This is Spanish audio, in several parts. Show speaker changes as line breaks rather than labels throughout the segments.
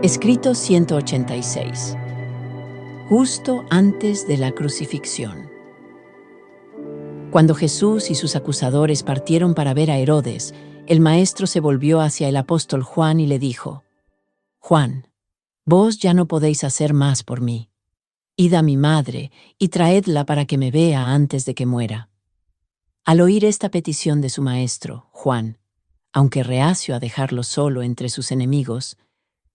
Escrito 186. Justo antes de la crucifixión. Cuando Jesús y sus acusadores partieron para ver a Herodes, el maestro se volvió hacia el apóstol Juan y le dijo: «Juan, vos ya no podéis hacer más por mí. Id a mi madre y traedla para que me vea antes de que muera». Al oír esta petición de su maestro, Juan, aunque reacio a dejarlo solo entre sus enemigos,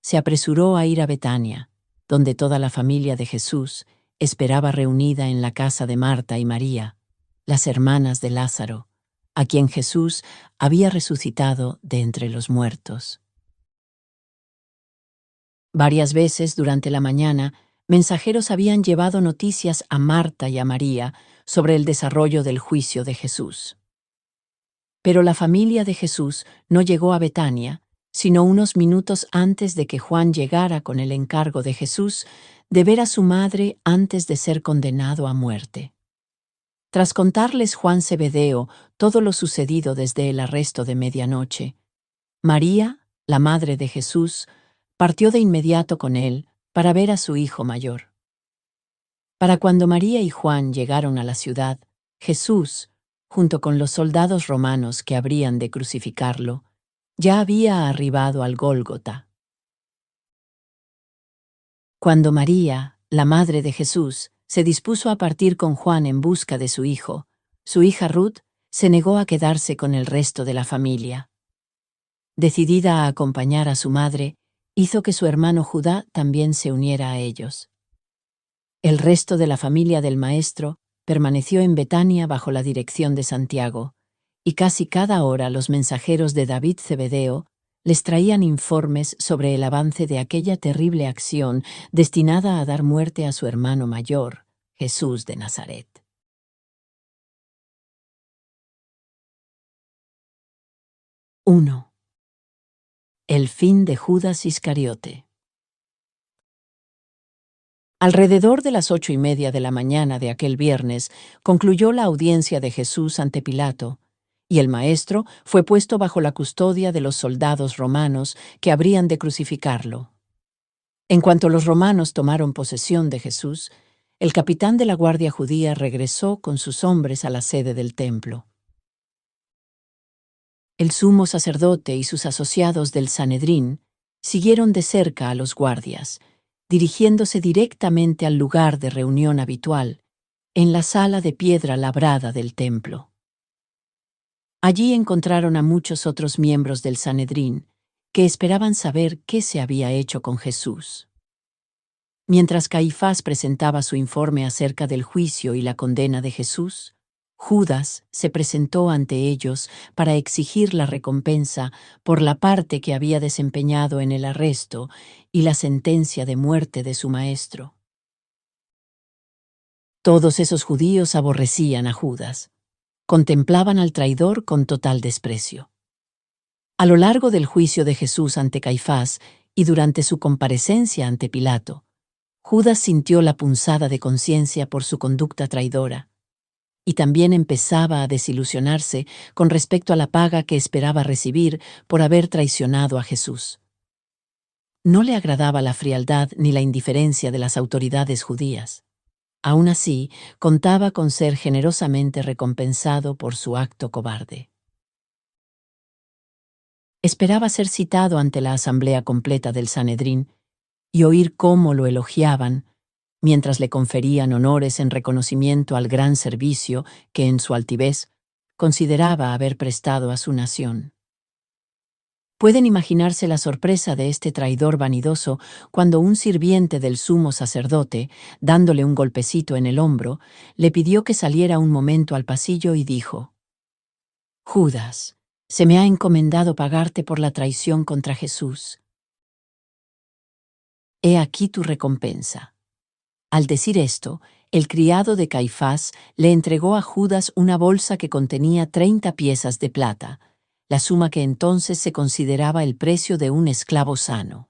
se apresuró a ir a Betania, donde toda la familia de Jesús esperaba reunida en la casa de Marta y María, las hermanas de Lázaro, a quien Jesús había resucitado de entre los muertos. Varias veces durante la mañana, mensajeros habían llevado noticias a Marta y a María sobre el desarrollo del juicio de Jesús. Pero la familia de Jesús no llegó a Betania, sino unos minutos antes de que Juan llegara con el encargo de Jesús de ver a su madre antes de ser condenado a muerte. Tras contarles Juan Zebedeo todo lo sucedido desde el arresto de medianoche, María, la madre de Jesús, partió de inmediato con él para ver a su hijo mayor. Para cuando María y Juan llegaron a la ciudad, Jesús, junto con los soldados romanos que habrían de crucificarlo, ya había arribado al Gólgota. Cuando María, la madre de Jesús, se dispuso a partir con Juan en busca de su hijo, su hija Ruth se negó a quedarse con el resto de la familia. Decidida a acompañar a su madre, hizo que su hermano Judá también se uniera a ellos. El resto de la familia del maestro permaneció en Betania bajo la dirección de Santiago, y casi cada hora los mensajeros de David Zebedeo les traían informes sobre el avance de aquella terrible acción destinada a dar muerte a su hermano mayor, Jesús de Nazaret. El fin de Judas Iscariote. Alrededor de las 8:30 de la mañana de aquel viernes concluyó la audiencia de Jesús ante Pilato, y el maestro fue puesto bajo la custodia de los soldados romanos que habrían de crucificarlo. En cuanto los romanos tomaron posesión de Jesús, el capitán de la guardia judía regresó con sus hombres a la sede del templo. El sumo sacerdote y sus asociados del Sanedrín siguieron de cerca a los guardias, dirigiéndose directamente al lugar de reunión habitual, en la sala de piedra labrada del templo. Allí encontraron a muchos otros miembros del Sanedrín, que esperaban saber qué se había hecho con Jesús. Mientras Caifás presentaba su informe acerca del juicio y la condena de Jesús, Judas se presentó ante ellos para exigir la recompensa por la parte que había desempeñado en el arresto y la sentencia de muerte de su maestro. Todos esos judíos aborrecían a Judas. Contemplaban al traidor con total desprecio. A lo largo del juicio de Jesús ante Caifás y durante su comparecencia ante Pilato, Judas sintió la punzada de conciencia por su conducta traidora, y también empezaba a desilusionarse con respecto a la paga que esperaba recibir por haber traicionado a Jesús. No le agradaba la frialdad ni la indiferencia de las autoridades judías. Aún así, contaba con ser generosamente recompensado por su acto cobarde. Esperaba ser citado ante la asamblea completa del Sanedrín y oír cómo lo elogiaban, mientras le conferían honores en reconocimiento al gran servicio que en su altivez consideraba haber prestado a su nación. Pueden imaginarse la sorpresa de este traidor vanidoso cuando un sirviente del sumo sacerdote, dándole un golpecito en el hombro, le pidió que saliera un momento al pasillo y dijo: «Judas, se me ha encomendado pagarte por la traición contra Jesús. He aquí tu recompensa». Al decir esto, el criado de Caifás le entregó a Judas una bolsa que contenía 30 piezas de plata, la suma que entonces se consideraba el precio de un esclavo sano.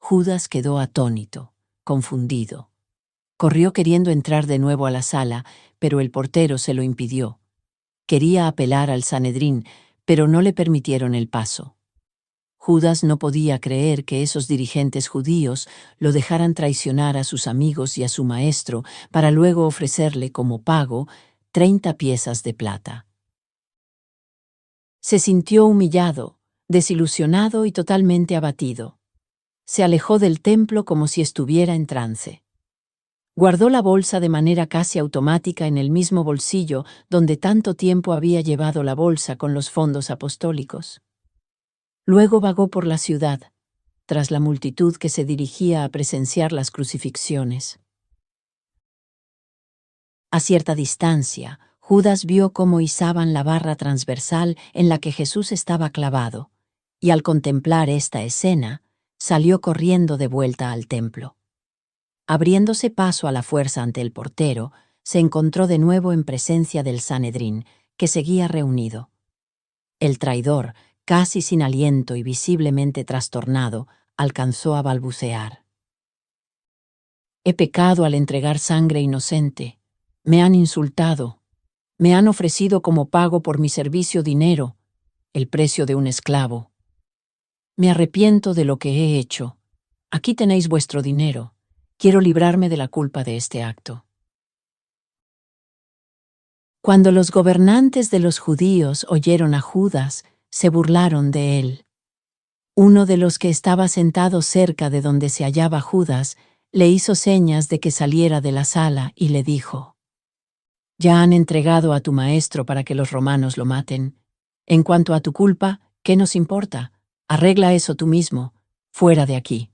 Judas quedó atónito, confundido. Corrió queriendo entrar de nuevo a la sala, pero el portero se lo impidió. Quería apelar al Sanedrín, pero no le permitieron el paso. Judas no podía creer que esos dirigentes judíos lo dejaran traicionar a sus amigos y a su maestro para luego ofrecerle como pago 30 piezas de plata. Se sintió humillado, desilusionado y totalmente abatido. Se alejó del templo como si estuviera en trance. Guardó la bolsa de manera casi automática en el mismo bolsillo donde tanto tiempo había llevado la bolsa con los fondos apostólicos. Luego vagó por la ciudad, tras la multitud que se dirigía a presenciar las crucifixiones. A cierta distancia, Judas vio cómo izaban la barra transversal en la que Jesús estaba clavado, y al contemplar esta escena, salió corriendo de vuelta al templo. Abriéndose paso a la fuerza ante el portero, se encontró de nuevo en presencia del Sanedrín, que seguía reunido. El traidor, casi sin aliento y visiblemente trastornado, alcanzó a balbucear. «He pecado al entregar sangre inocente. Me han insultado. Me han ofrecido como pago por mi servicio dinero, el precio de un esclavo. Me arrepiento de lo que he hecho. Aquí tenéis vuestro dinero. Quiero librarme de la culpa de este acto». Cuando los gobernantes de los judíos oyeron a Judas, se burlaron de él. Uno de los que estaba sentado cerca de donde se hallaba Judas le hizo señas de que saliera de la sala y le dijo: «Ya han entregado a tu maestro para que los romanos lo maten. En cuanto a tu culpa, ¿qué nos importa? Arregla eso tú mismo. Fuera de aquí».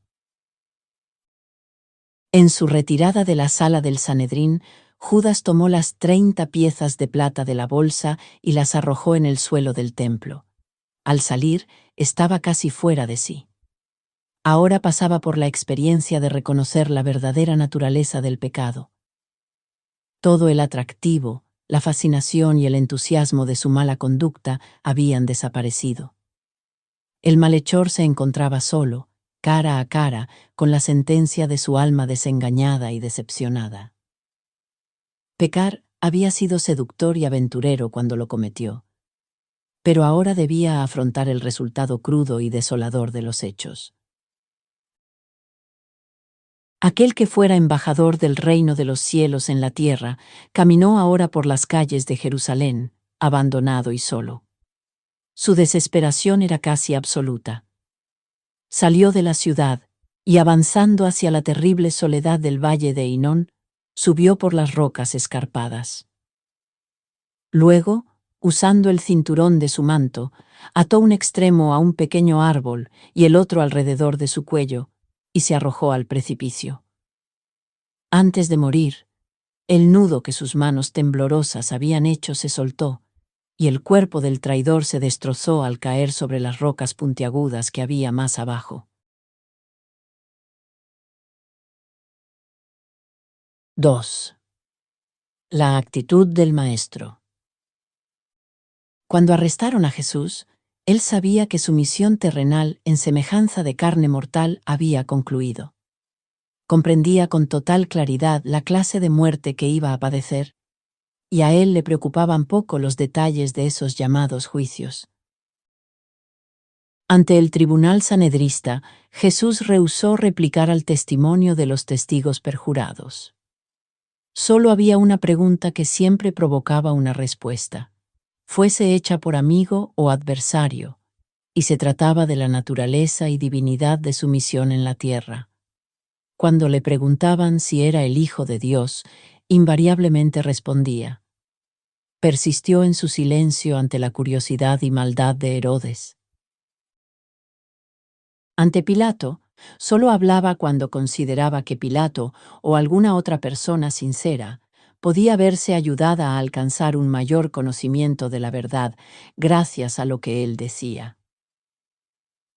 En su retirada de la sala del Sanedrín, Judas tomó las 30 piezas de plata de la bolsa y las arrojó en el suelo del templo. Al salir, estaba casi fuera de sí. Ahora pasaba por la experiencia de reconocer la verdadera naturaleza del pecado. Todo el atractivo, la fascinación y el entusiasmo de su mala conducta habían desaparecido. El malhechor se encontraba solo, cara a cara, con la sentencia de su alma desengañada y decepcionada. Pecar había sido seductor y aventurero cuando lo cometió, pero ahora debía afrontar el resultado crudo y desolador de los hechos. Aquel que fuera embajador del reino de los cielos en la tierra, caminó ahora por las calles de Jerusalén, abandonado y solo. Su desesperación era casi absoluta. Salió de la ciudad y, avanzando hacia la terrible soledad del valle de Hinón, subió por las rocas escarpadas. Luego, usando el cinturón de su manto, ató un extremo a un pequeño árbol y el otro alrededor de su cuello, y se arrojó al precipicio. Antes de morir, el nudo que sus manos temblorosas habían hecho se soltó, y el cuerpo del traidor se destrozó al caer sobre las rocas puntiagudas que había más abajo. 2. La actitud del Maestro. Cuando arrestaron a Jesús, él sabía que su misión terrenal en semejanza de carne mortal había concluido. Comprendía con total claridad la clase de muerte que iba a padecer, y a él le preocupaban poco los detalles de esos llamados juicios. Ante el tribunal sanedrista, Jesús rehusó replicar al testimonio de los testigos perjurados. Solo había una pregunta que siempre provocaba una respuesta, fuese hecha por amigo o adversario, y se trataba de la naturaleza y divinidad de su misión en la tierra. Cuando le preguntaban si era el Hijo de Dios, invariablemente respondía. Persistió en su silencio ante la curiosidad y maldad de Herodes. Ante Pilato, solo hablaba cuando consideraba que Pilato o alguna otra persona sincera podía verse ayudada a alcanzar un mayor conocimiento de la verdad gracias a lo que él decía.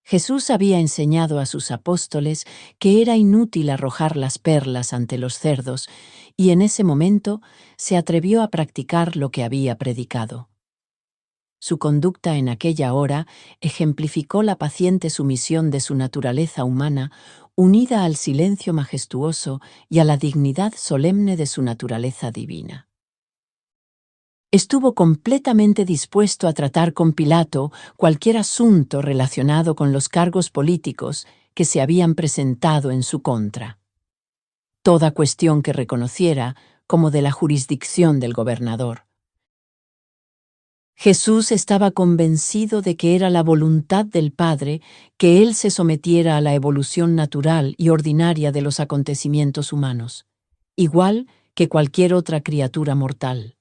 Jesús había enseñado a sus apóstoles que era inútil arrojar las perlas ante los cerdos, y en ese momento se atrevió a practicar lo que había predicado. Su conducta en aquella hora ejemplificó la paciente sumisión de su naturaleza humana, unida al silencio majestuoso y a la dignidad solemne de su naturaleza divina. Estuvo completamente dispuesto a tratar con Pilato cualquier asunto relacionado con los cargos políticos que se habían presentado en su contra. Toda cuestión que reconociera como de la jurisdicción del gobernador. Jesús estaba convencido de que era la voluntad del Padre que Él se sometiera a la evolución natural y ordinaria de los acontecimientos humanos, igual que cualquier otra criatura mortal.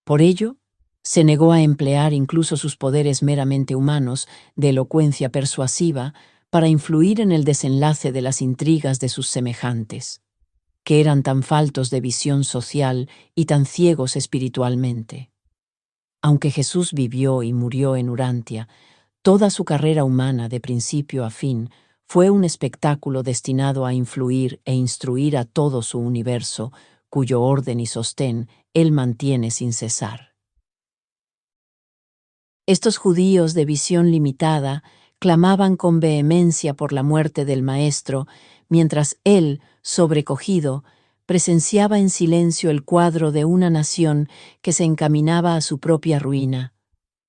Por ello, se negó a emplear incluso sus poderes meramente humanos de elocuencia persuasiva para influir en el desenlace de las intrigas de sus semejantes, que eran tan faltos de visión social y tan ciegos espiritualmente. Aunque Jesús vivió y murió en Urantia, toda su carrera humana de principio a fin fue un espectáculo destinado a influir e instruir a todo su universo, cuyo orden y sostén Él mantiene sin cesar. Estos judíos de visión limitada clamaban con vehemencia por la muerte del Maestro, mientras él, sobrecogido, presenciaba en silencio el cuadro de una nación que se encaminaba a su propia ruina,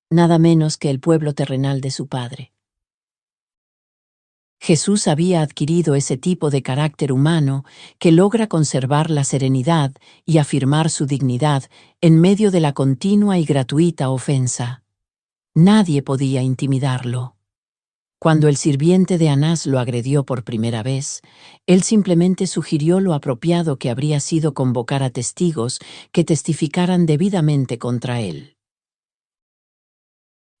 nada menos que el pueblo terrenal de su Padre. Jesús había adquirido ese tipo de carácter humano que logra conservar la serenidad y afirmar su dignidad en medio de la continua y gratuita ofensa. Nadie podía intimidarlo. Cuando el sirviente de Anás lo agredió por primera vez, él simplemente sugirió lo apropiado que habría sido convocar a testigos que testificaran debidamente contra él.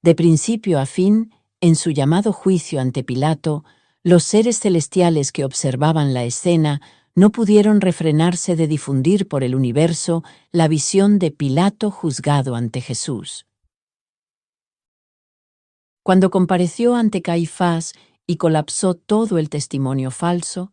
De principio a fin, en su llamado juicio ante Pilato, los seres celestiales que observaban la escena no pudieron refrenarse de difundir por el universo la visión de Pilato juzgado ante Jesús. Cuando compareció ante Caifás y colapsó todo el testimonio falso,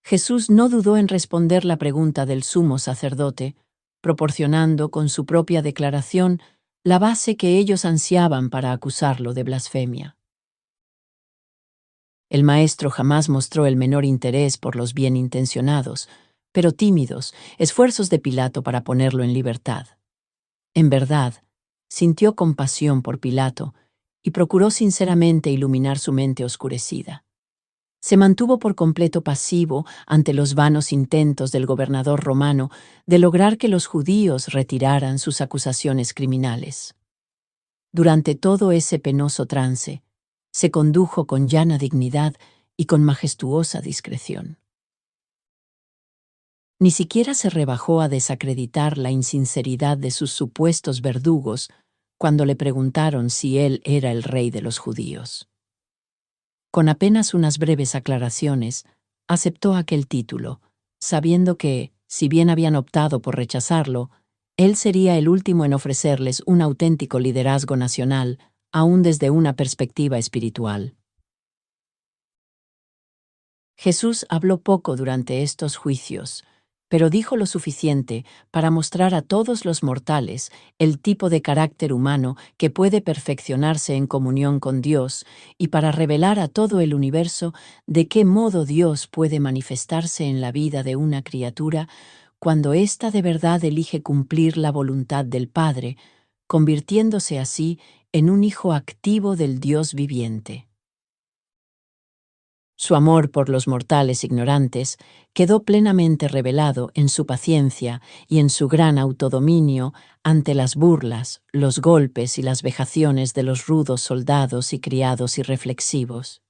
Jesús no dudó en responder la pregunta del sumo sacerdote, proporcionando con su propia declaración la base que ellos ansiaban para acusarlo de blasfemia. El maestro jamás mostró el menor interés por los bien intencionados, pero tímidos, esfuerzos de Pilato para ponerlo en libertad. En verdad, sintió compasión por Pilato y procuró sinceramente iluminar su mente oscurecida. Se mantuvo por completo pasivo ante los vanos intentos del gobernador romano de lograr que los judíos retiraran sus acusaciones criminales. Durante todo ese penoso trance, se condujo con llana dignidad y con majestuosa discreción. Ni siquiera se rebajó a desacreditar la insinceridad de sus supuestos verdugos cuando le preguntaron si él era el rey de los judíos. Con apenas unas breves aclaraciones, aceptó aquel título, sabiendo que, si bien habían optado por rechazarlo, él sería el último en ofrecerles un auténtico liderazgo nacional, aún desde una perspectiva espiritual. Jesús habló poco durante estos juicios, pero dijo lo suficiente para mostrar a todos los mortales el tipo de carácter humano que puede perfeccionarse en comunión con Dios y para revelar a todo el universo de qué modo Dios puede manifestarse en la vida de una criatura cuando ésta de verdad elige cumplir la voluntad del Padre, convirtiéndose así en un hijo activo del Dios viviente. Su amor por los mortales ignorantes quedó plenamente revelado en su paciencia y en su gran autodominio ante las burlas, los golpes y las vejaciones de los rudos soldados y criados irreflexivos.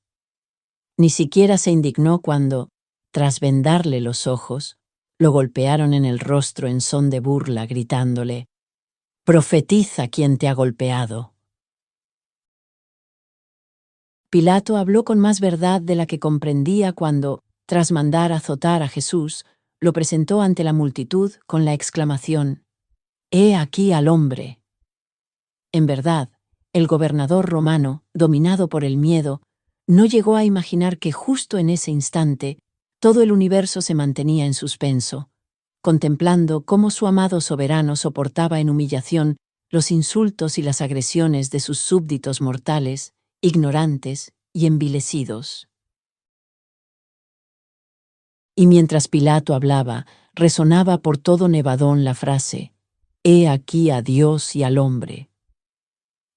Ni siquiera se indignó cuando, tras vendarle los ojos, lo golpearon en el rostro en son de burla, gritándole: «Profetiza quién te ha golpeado». Pilato habló con más verdad de la que comprendía cuando, tras mandar azotar a Jesús, lo presentó ante la multitud con la exclamación: «He aquí al hombre». En verdad, el gobernador romano, dominado por el miedo, no llegó a imaginar que justo en ese instante todo el universo se mantenía en suspenso, contemplando cómo su amado soberano soportaba en humillación los insultos y las agresiones de sus súbditos mortales, ignorantes y envilecidos. Y mientras Pilato hablaba, resonaba por todo Nevadón la frase: He aquí a Dios y al hombre.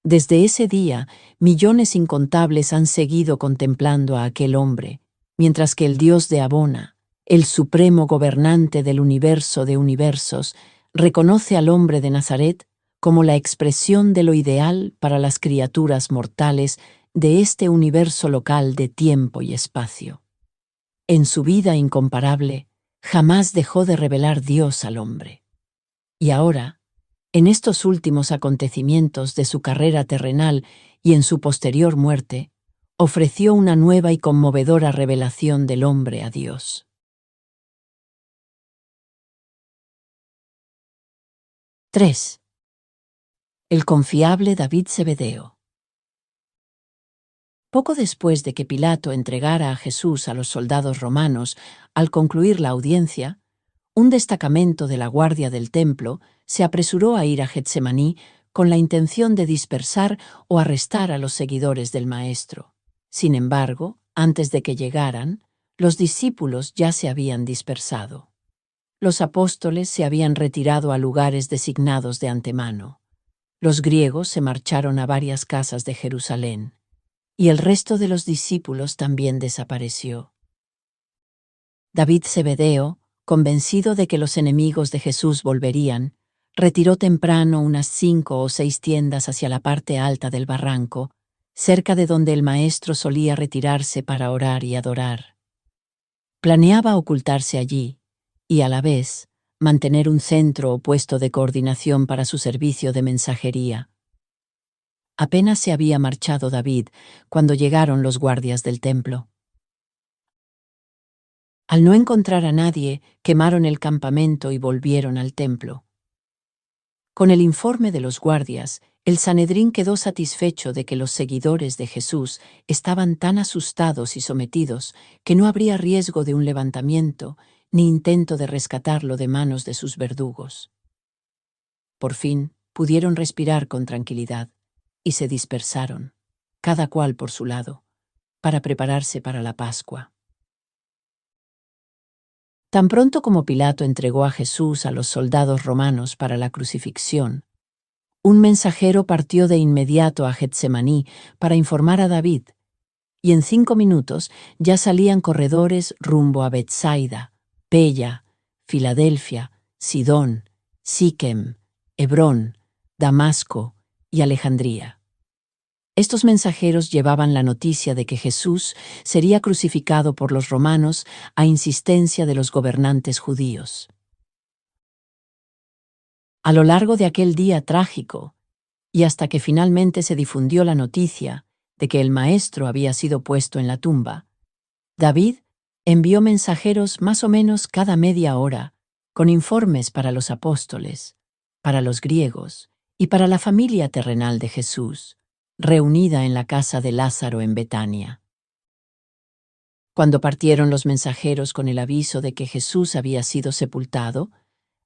Desde ese día, millones incontables han seguido contemplando a aquel hombre, mientras que el Dios de Abona, el supremo gobernante del universo de universos, reconoce al hombre de Nazaret como la expresión de lo ideal para las criaturas mortales de este universo local de tiempo y espacio. En su vida incomparable, jamás dejó de revelar Dios al hombre. Y ahora, en estos últimos acontecimientos de su carrera terrenal y en su posterior muerte, ofreció una nueva y conmovedora revelación del hombre a Dios. 3. El confiable David Zebedeo. Poco después de que Pilato entregara a Jesús a los soldados romanos al concluir la audiencia, un destacamento de la guardia del templo se apresuró a ir a Getsemaní con la intención de dispersar o arrestar a los seguidores del Maestro. Sin embargo, antes de que llegaran, los discípulos ya se habían dispersado. Los apóstoles se habían retirado a lugares designados de antemano. Los griegos se marcharon a varias casas de Jerusalén, y el resto de los discípulos también desapareció. David Zebedeo, convencido de que los enemigos de Jesús volverían, retiró temprano unas 5 o 6 tiendas hacia la parte alta del barranco, cerca de donde el maestro solía retirarse para orar y adorar. Planeaba ocultarse allí y, a la vez, mantener un centro o puesto de coordinación para su servicio de mensajería. Apenas se había marchado David cuando llegaron los guardias del templo. Al no encontrar a nadie, quemaron el campamento y volvieron al templo. Con el informe de los guardias, el Sanedrín quedó satisfecho de que los seguidores de Jesús estaban tan asustados y sometidos que no habría riesgo de un levantamiento ni intento de rescatarlo de manos de sus verdugos. Por fin, pudieron respirar con tranquilidad y se dispersaron, cada cual por su lado, para prepararse para la Pascua. Tan pronto como Pilato entregó a Jesús a los soldados romanos para la crucifixión, un mensajero partió de inmediato a Getsemaní para informar a David, y en 5 minutos ya salían corredores rumbo a Betsaida, Pella, Filadelfia, Sidón, Siquem, Hebrón, Damasco y Alejandría. Estos mensajeros llevaban la noticia de que Jesús sería crucificado por los romanos a insistencia de los gobernantes judíos. A lo largo de aquel día trágico, y hasta que finalmente se difundió la noticia de que el Maestro había sido puesto en la tumba, David envió mensajeros más o menos cada media hora, con informes para los apóstoles, para los griegos y para la familia terrenal de Jesús, reunida en la casa de Lázaro en Betania. Cuando partieron los mensajeros con el aviso de que Jesús había sido sepultado,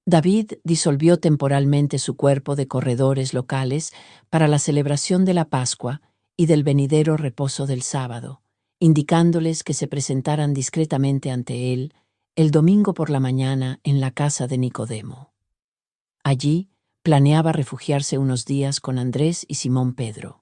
David disolvió temporalmente su cuerpo de corredores locales para la celebración de la Pascua y del venidero reposo del sábado, indicándoles que se presentaran discretamente ante él el domingo por la mañana en la casa de Nicodemo. Allí planeaba refugiarse unos días con Andrés y Simón Pedro.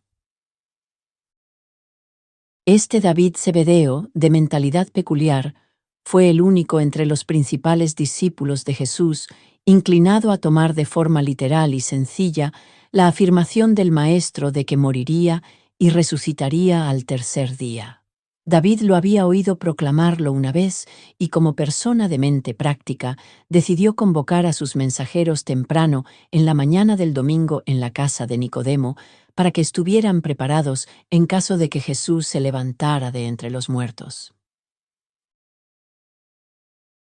Este David Zebedeo, de mentalidad peculiar, fue el único entre los principales discípulos de Jesús inclinado a tomar de forma literal y sencilla la afirmación del Maestro de que moriría y resucitaría al tercer día. David lo había oído proclamarlo una vez y, como persona de mente práctica, decidió convocar a sus mensajeros temprano en la mañana del domingo en la casa de Nicodemo para que estuvieran preparados en caso de que Jesús se levantara de entre los muertos.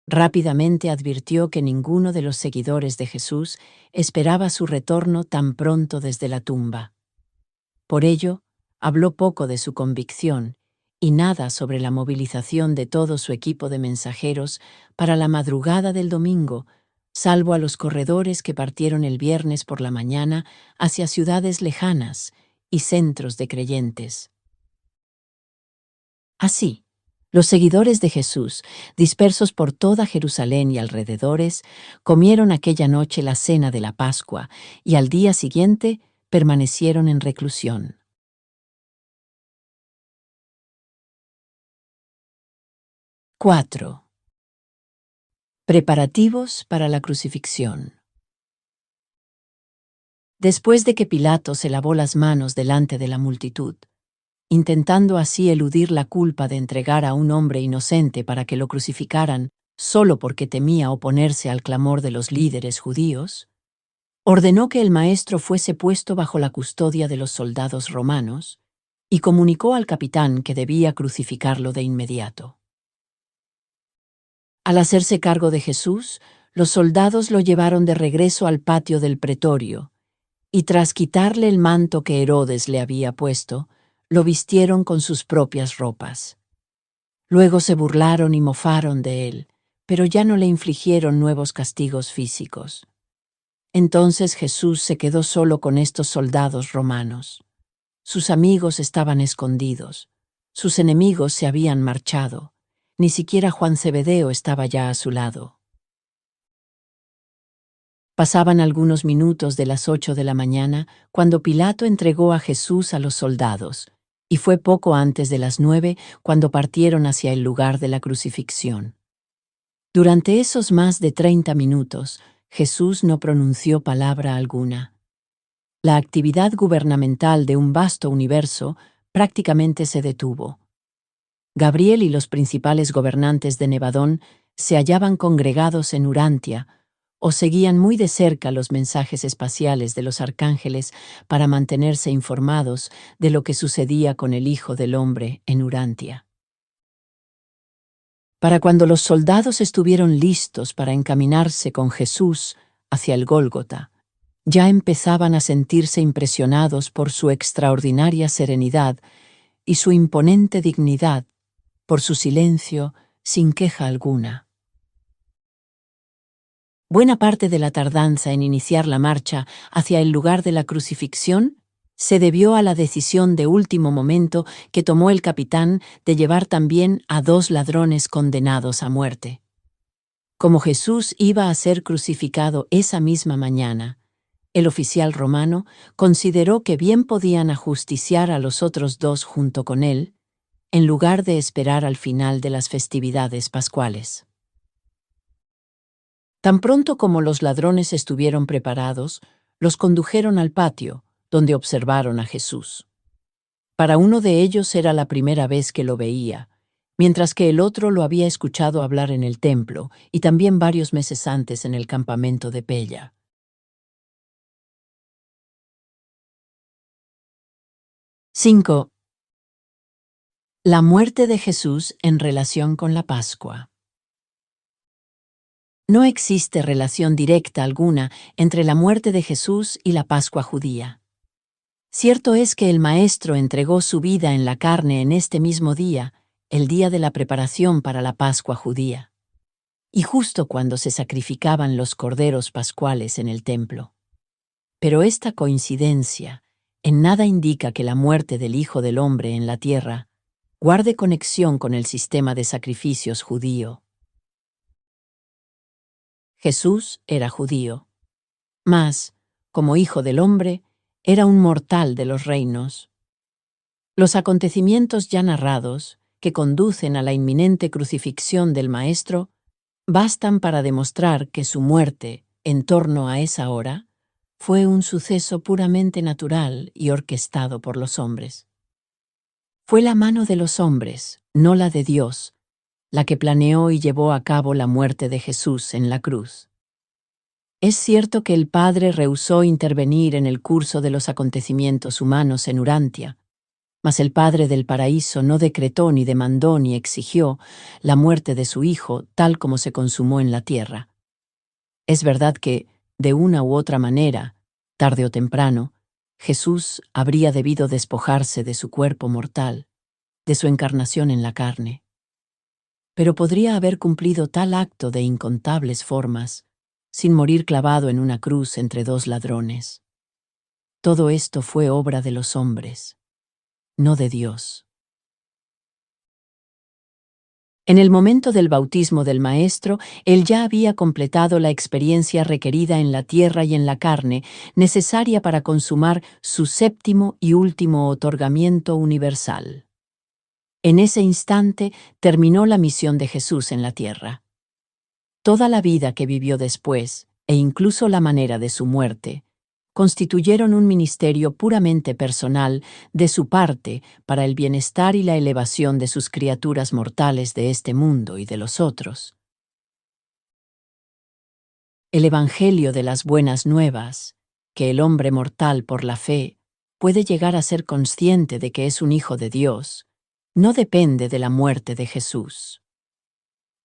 Rápidamente advirtió que ninguno de los seguidores de Jesús esperaba su retorno tan pronto desde la tumba. Por ello, habló poco de su convicción y nada sobre la movilización de todo su equipo de mensajeros para la madrugada del domingo, salvo a los corredores que partieron el viernes por la mañana hacia ciudades lejanas y centros de creyentes. Así, Los seguidores de Jesús, dispersos por toda Jerusalén y alrededores, comieron aquella noche la cena de la Pascua y al día siguiente permanecieron en reclusión. 4. Preparativos para la crucifixión. Después de que Pilato se lavó las manos delante de la multitud, intentando así eludir la culpa de entregar a un hombre inocente para que lo crucificaran solo porque temía oponerse al clamor de los líderes judíos, ordenó que el maestro fuese puesto bajo la custodia de los soldados romanos y comunicó al capitán que debía crucificarlo de inmediato. Al hacerse cargo de Jesús, los soldados lo llevaron de regreso al patio del pretorio y tras quitarle el manto que Herodes le había puesto, lo vistieron con sus propias ropas. Luego se burlaron y mofaron de él, pero ya no le infligieron nuevos castigos físicos. Entonces Jesús se quedó solo con estos soldados romanos. Sus amigos estaban escondidos, sus enemigos se habían marchado, ni siquiera Juan Zebedeo estaba ya a su lado. Pasaban algunos minutos de las 8 de la mañana cuando Pilato entregó a Jesús a los soldados, y fue poco antes de las 9 cuando partieron hacia el lugar de la crucifixión. Durante esos más de 30 minutos, Jesús no pronunció palabra alguna. La actividad gubernamental de un vasto universo prácticamente se detuvo. Gabriel y los principales gobernantes de Nevadón se hallaban congregados en Urantia, o seguían muy de cerca los mensajes espaciales de los arcángeles para mantenerse informados de lo que sucedía con el Hijo del Hombre en Urantia. Para cuando los soldados estuvieron listos para encaminarse con Jesús hacia el Gólgota, ya empezaban a sentirse impresionados por su extraordinaria serenidad y su imponente dignidad, por su silencio sin queja alguna. Buena parte de la tardanza en iniciar la marcha hacia el lugar de la crucifixión se debió a la decisión de último momento que tomó el capitán de llevar también a 2 ladrones condenados a muerte. Como Jesús iba a ser crucificado esa misma mañana, el oficial romano consideró que bien podían ajusticiar a los otros 2 junto con él, en lugar de esperar al final de las festividades pascuales. Tan pronto como los ladrones estuvieron preparados, los condujeron al patio, donde observaron a Jesús. Para uno de ellos era la primera vez que lo veía, mientras que el otro lo había escuchado hablar en el templo y también varios meses antes en el campamento de Pella. 5. La muerte de Jesús en relación con la Pascua. No existe relación directa alguna entre la muerte de Jesús y la Pascua judía. Cierto es que el Maestro entregó su vida en la carne en este mismo día, el día de la preparación para la Pascua judía, y justo cuando se sacrificaban los corderos pascuales en el templo. Pero esta coincidencia en nada indica que la muerte del Hijo del Hombre en la tierra guarde conexión con el sistema de sacrificios judío. Jesús era judío, mas, como Hijo del Hombre, era un mortal de los reinos. Los acontecimientos ya narrados, que conducen a la inminente crucifixión del Maestro, bastan para demostrar que su muerte, en torno a esa hora, fue un suceso puramente natural y orquestado por los hombres. Fue la mano de los hombres, no la de Dios, la que planeó y llevó a cabo la muerte de Jesús en la cruz. Es cierto que el Padre rehusó intervenir en el curso de los acontecimientos humanos en Urantia, mas el Padre del Paraíso no decretó ni demandó ni exigió la muerte de su Hijo tal como se consumó en la tierra. Es verdad que, de una u otra manera, tarde o temprano, Jesús habría debido despojarse de su cuerpo mortal, de su encarnación en la carne. Pero podría haber cumplido tal acto de incontables formas, sin morir clavado en una cruz entre 2 ladrones. Todo esto fue obra de los hombres, no de Dios. En el momento del bautismo del Maestro, él ya había completado la experiencia requerida en la tierra y en la carne, necesaria para consumar su séptimo y último otorgamiento universal. En ese instante terminó la misión de Jesús en la tierra. Toda la vida que vivió después, e incluso la manera de su muerte, constituyeron un ministerio puramente personal de su parte para el bienestar y la elevación de sus criaturas mortales de este mundo y de los otros. El Evangelio de las Buenas Nuevas, que el hombre mortal por la fe puede llegar a ser consciente de que es un hijo de Dios, no depende de la muerte de Jesús.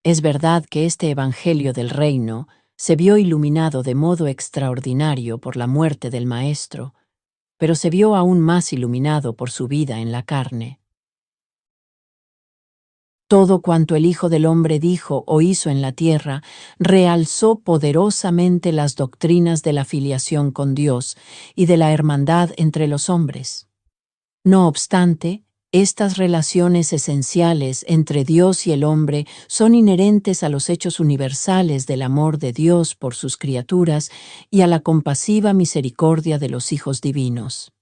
Es verdad que este Evangelio del Reino se vio iluminado de modo extraordinario por la muerte del Maestro, pero se vio aún más iluminado por su vida en la carne. Todo cuanto el Hijo del Hombre dijo o hizo en la tierra realzó poderosamente las doctrinas de la filiación con Dios y de la hermandad entre los hombres. No obstante, estas relaciones esenciales entre Dios y el hombre son inherentes a los hechos universales del amor de Dios por sus criaturas y a la compasiva misericordia de los hijos divinos.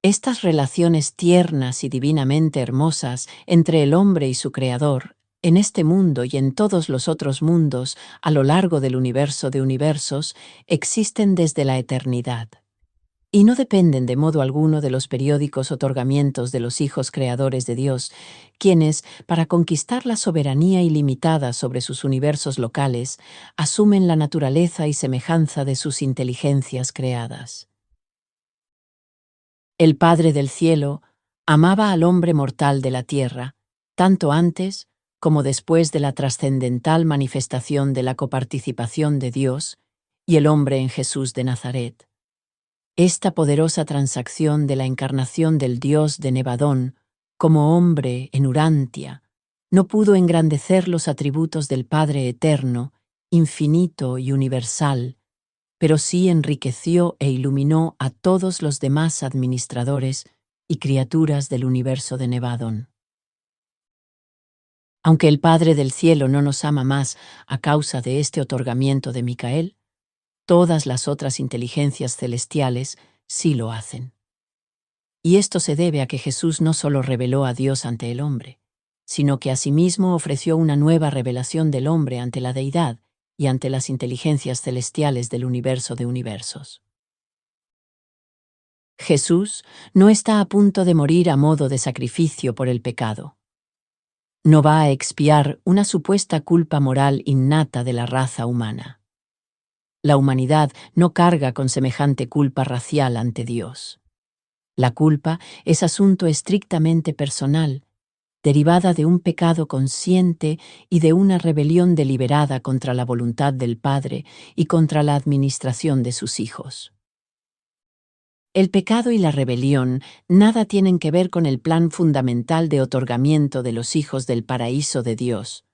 Estas relaciones tiernas y divinamente hermosas entre el hombre y su Creador, en este mundo y en todos los otros mundos a lo largo del universo de universos, existen desde la eternidad. Y no dependen de modo alguno de los periódicos otorgamientos de los hijos creadores de Dios, quienes, para conquistar la soberanía ilimitada sobre sus universos locales, asumen la naturaleza y semejanza de sus inteligencias creadas. El Padre del cielo amaba al hombre mortal de la tierra, tanto antes como después de la trascendental manifestación de la coparticipación de Dios y el hombre en Jesús de Nazaret. Esta poderosa transacción de la encarnación del Dios de Nevadón como hombre en Urantia no pudo engrandecer los atributos del Padre eterno, infinito y universal, pero sí enriqueció e iluminó a todos los demás administradores y criaturas del universo de Nevadón. Aunque el Padre del cielo no nos ama más a causa de este otorgamiento de Micael, todas las otras inteligencias celestiales sí lo hacen. Y esto se debe a que Jesús no solo reveló a Dios ante el hombre, sino que asimismo ofreció una nueva revelación del hombre ante la deidad y ante las inteligencias celestiales del universo de universos. Jesús no está a punto de morir a modo de sacrificio por el pecado. No va a expiar una supuesta culpa moral innata de la raza humana. La humanidad no carga con semejante culpa racial ante Dios. La culpa es asunto estrictamente personal, derivada de un pecado consciente y de una rebelión deliberada contra la voluntad del Padre y contra la administración de sus hijos. El pecado y la rebelión nada tienen que ver con el plan fundamental de otorgamiento de los hijos del paraíso de Dios,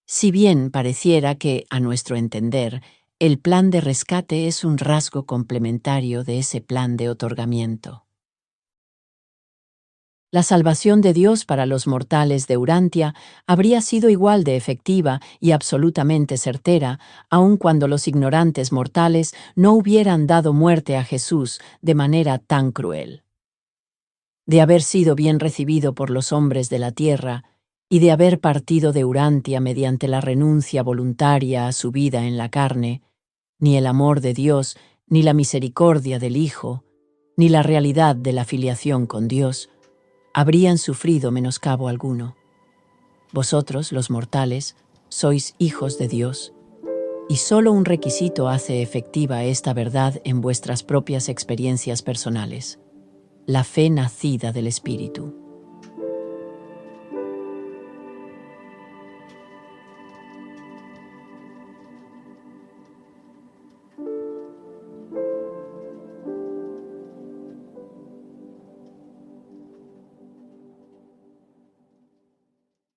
si bien pareciera que, a nuestro entender, el plan de rescate es un rasgo complementario de ese plan de otorgamiento. La salvación de Dios para los mortales de Urantia habría sido igual de efectiva y absolutamente certera, aun cuando los ignorantes mortales no hubieran dado muerte a Jesús de manera tan cruel. De haber sido bien recibido por los hombres de la tierra, y de haber partido de Urantia mediante la renuncia voluntaria a su vida en la carne, ni el amor de Dios, ni la misericordia del Hijo, ni la realidad de la filiación con Dios, habrían sufrido menoscabo alguno. Vosotros, los mortales, sois hijos de Dios, y solo un requisito hace efectiva esta verdad en vuestras propias experiencias personales: la fe nacida del Espíritu.